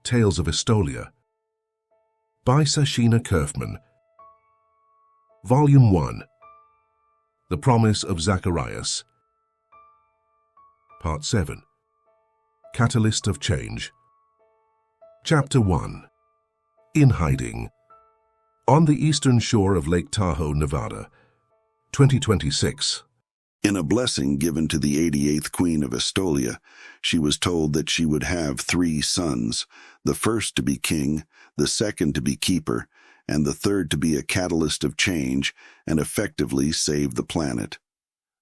Tales of Estolia by Sashina Kerfman. Volume 1. The Promise of Zacharias. Part 7. Catalyst of Change. Chapter 1. In Hiding. On the eastern shore of Lake Tahoe, Nevada, 2026. In a blessing given to the 88th Queen of Estolia, she was told that she would have 3 sons, the first to be king, the second to be keeper, and the third to be a catalyst of change and effectively save the planet.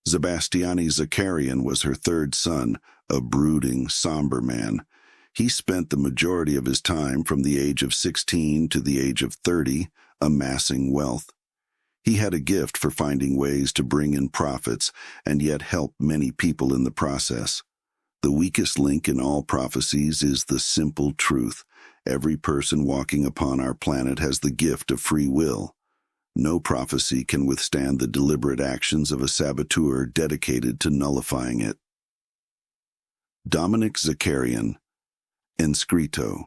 Sebastiani Zakarian was her third son, a brooding, somber man. He spent the majority of his time from the age of 16 to the age of 30 amassing wealth. He had a gift for finding ways to bring in profits and yet help many people in the process. The weakest link in all prophecies is the simple truth. Every person walking upon our planet has the gift of free will. No prophecy can withstand the deliberate actions of a saboteur dedicated to nullifying it. Dominic Zakarian, Inscrito.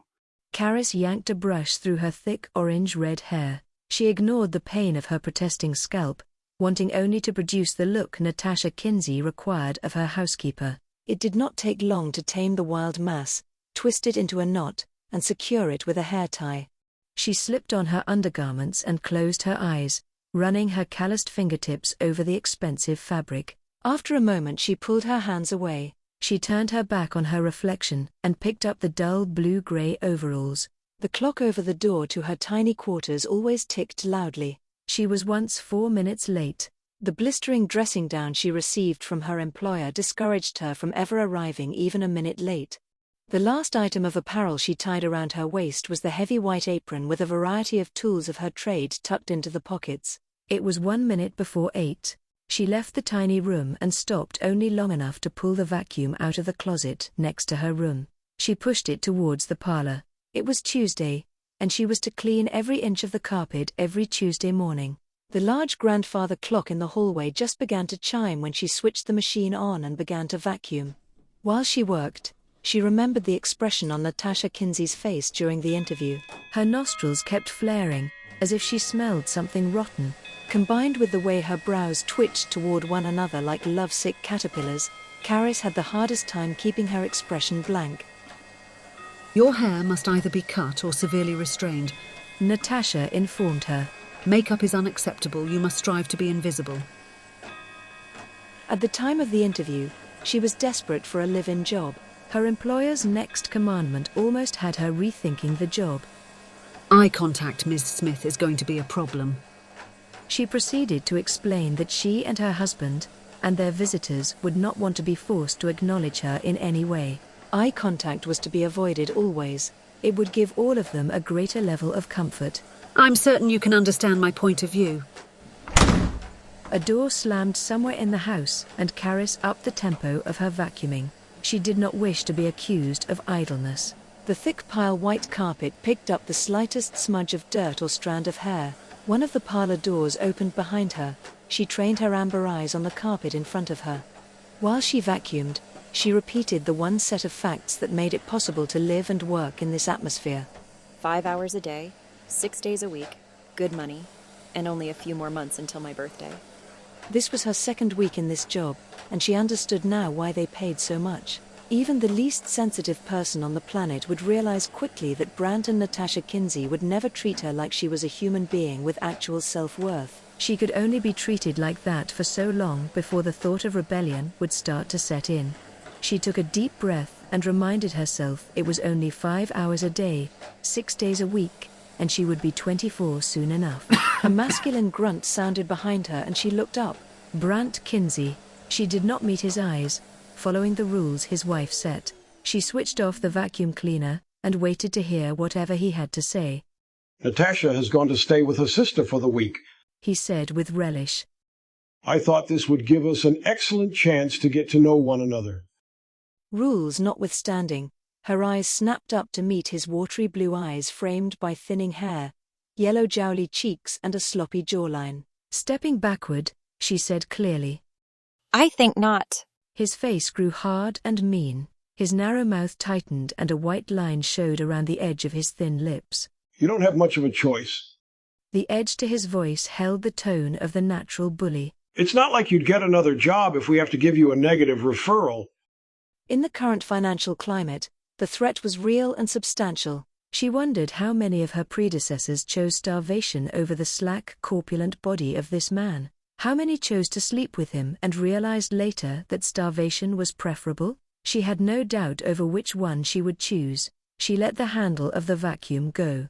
Caris yanked a brush through her thick orange-red hair. She ignored the pain of her protesting scalp, wanting only to produce the look Natasha Kinsey required of her housekeeper. It did not take long to tame the wild mass, twist it into a knot, and secure it with a hair tie. She slipped on her undergarments and closed her eyes, running her calloused fingertips over the expensive fabric. After a moment she pulled her hands away. She turned her back on her reflection and picked up the dull blue-gray overalls. The clock over the door to her tiny quarters always ticked loudly. She was once 4 minutes late. The blistering dressing down she received from her employer discouraged her from ever arriving even a minute late. The last item of apparel she tied around her waist was the heavy white apron with a variety of tools of her trade tucked into the pockets. It was 1 minute before 8. She left the tiny room and stopped only long enough to pull the vacuum out of the closet next to her room. She pushed it towards the parlor. It was Tuesday, and she was to clean every inch of the carpet every Tuesday morning. The large grandfather clock in the hallway just began to chime when she switched the machine on and began to vacuum. While she worked, she remembered the expression on Natasha Kinsey's face during the interview. Her nostrils kept flaring, as if she smelled something rotten. Combined with the way her brows twitched toward one another like lovesick caterpillars, Caris had the hardest time keeping her expression blank. Your hair must either be cut or severely restrained, Natasha informed her. Makeup is unacceptable, you must strive to be invisible. At the time of the interview, she was desperate for a live-in job. Her employer's next commandment almost had her rethinking the job. Eye contact, Ms. Smith, is going to be a problem. She proceeded to explain that she and her husband, and their visitors, would not want to be forced to acknowledge her in any way. Eye contact was to be avoided always. It would give all of them a greater level of comfort. I'm certain you can understand my point of view. A door slammed somewhere in the house and Caris upped the tempo of her vacuuming. She did not wish to be accused of idleness. The thick pile white carpet picked up the slightest smudge of dirt or strand of hair. One of the parlor doors opened behind her. She trained her amber eyes on the carpet in front of her. While she vacuumed, she repeated the one set of facts that made it possible to live and work in this atmosphere. 5 hours a day, 6 days a week, good money, and only a few more months until my birthday. This was her second week in this job, and she understood now why they paid so much. Even the least sensitive person on the planet would realize quickly that Brant and Natasha Kinsey would never treat her like she was a human being with actual self-worth. She could only be treated like that for so long before the thought of rebellion would start to set in. She took a deep breath and reminded herself it was only 5 hours a day, 6 days a week, and she would be 24 soon enough. A masculine grunt sounded behind her and she looked up. Brant Kinsey. She did not meet his eyes, following the rules his wife set. She switched off the vacuum cleaner and waited to hear whatever he had to say. Natasha has gone to stay with her sister for the week, he said with relish. I thought this would give us an excellent chance to get to know one another. Rules notwithstanding, her eyes snapped up to meet his watery blue eyes framed by thinning hair, yellow jowly cheeks and a sloppy jawline. Stepping backward, she said clearly. I think not. His face grew hard and mean. His narrow mouth tightened and a white line showed around the edge of his thin lips. You don't have much of a choice. The edge to his voice held the tone of the natural bully. It's not like you'd get another job if we have to give you a negative referral. In the current financial climate, the threat was real and substantial. She wondered how many of her predecessors chose starvation over the slack, corpulent body of this man. How many chose to sleep with him and realized later that starvation was preferable? She had no doubt over which one she would choose. She let the handle of the vacuum go.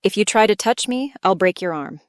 If you try to touch me, I'll break your arm.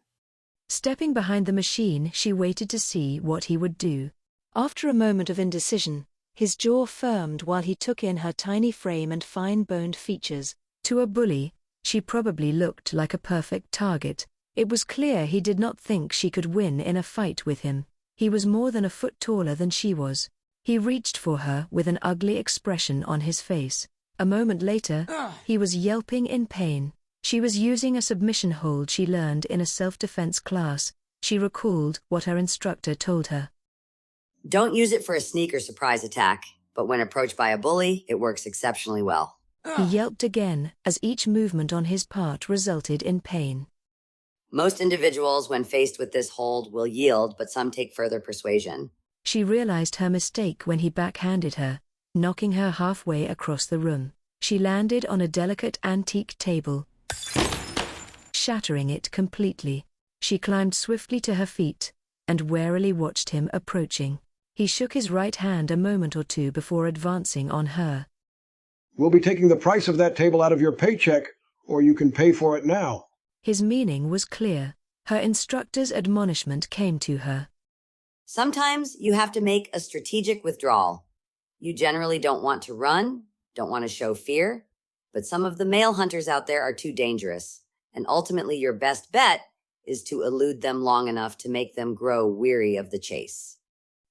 Stepping behind the machine, she waited to see what he would do. After a moment of indecision, his jaw firmed while he took in her tiny frame and fine-boned features. To a bully, she probably looked like a perfect target. It was clear he did not think she could win in a fight with him. He was more than a foot taller than she was. He reached for her with an ugly expression on his face. A moment later, he was yelping in pain. She was using a submission hold she learned in a self-defense class. She recalled what her instructor told her. Don't use it for a sneak or surprise attack, but when approached by a bully, it works exceptionally well. He yelped again, as each movement on his part resulted in pain. Most individuals, when faced with this hold, will yield, but some take further persuasion. She realized her mistake when he backhanded her, knocking her halfway across the room. She landed on a delicate antique table, shattering it completely. She climbed swiftly to her feet, and warily watched him approaching. He shook his right hand a moment or two before advancing on her. We'll be taking the price of that table out of your paycheck, or you can pay for it now. His meaning was clear. Her instructor's admonishment came to her. Sometimes you have to make a strategic withdrawal. You generally don't want to run, don't want to show fear, but some of the male hunters out there are too dangerous, and ultimately your best bet is to elude them long enough to make them grow weary of the chase.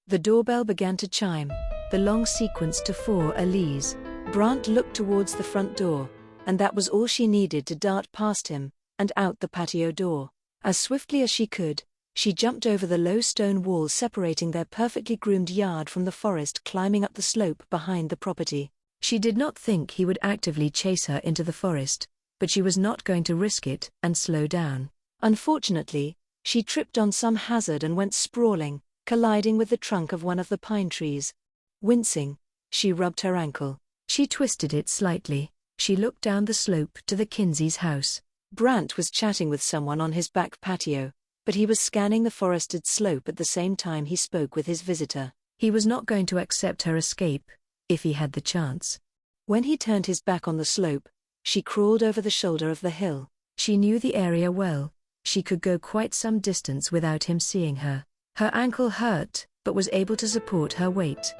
The doorbell began to chime, the long sequence to Fotor. Brant looked towards the front door, and that was all she needed to dart past him, and out the patio door. As swiftly as she could, she jumped over the low stone wall separating their perfectly groomed yard from the forest, climbing up the slope behind the property. She did not think he would actively chase her into the forest, but she was not going to risk it and slow down. Unfortunately, she tripped on some hazard and went sprawling, colliding with the trunk of one of the pine trees. Wincing, she rubbed her ankle. She twisted it slightly. She looked down the slope to the Kinsey's house. Brant was chatting with someone on his back patio, but he was scanning the forested slope at the same time he spoke with his visitor. He was not going to accept her escape, if he had the chance. When he turned his back on the slope, she crawled over the shoulder of the hill. She knew the area well. She could go quite some distance without him seeing her. Her ankle hurt, but was able to support her weight.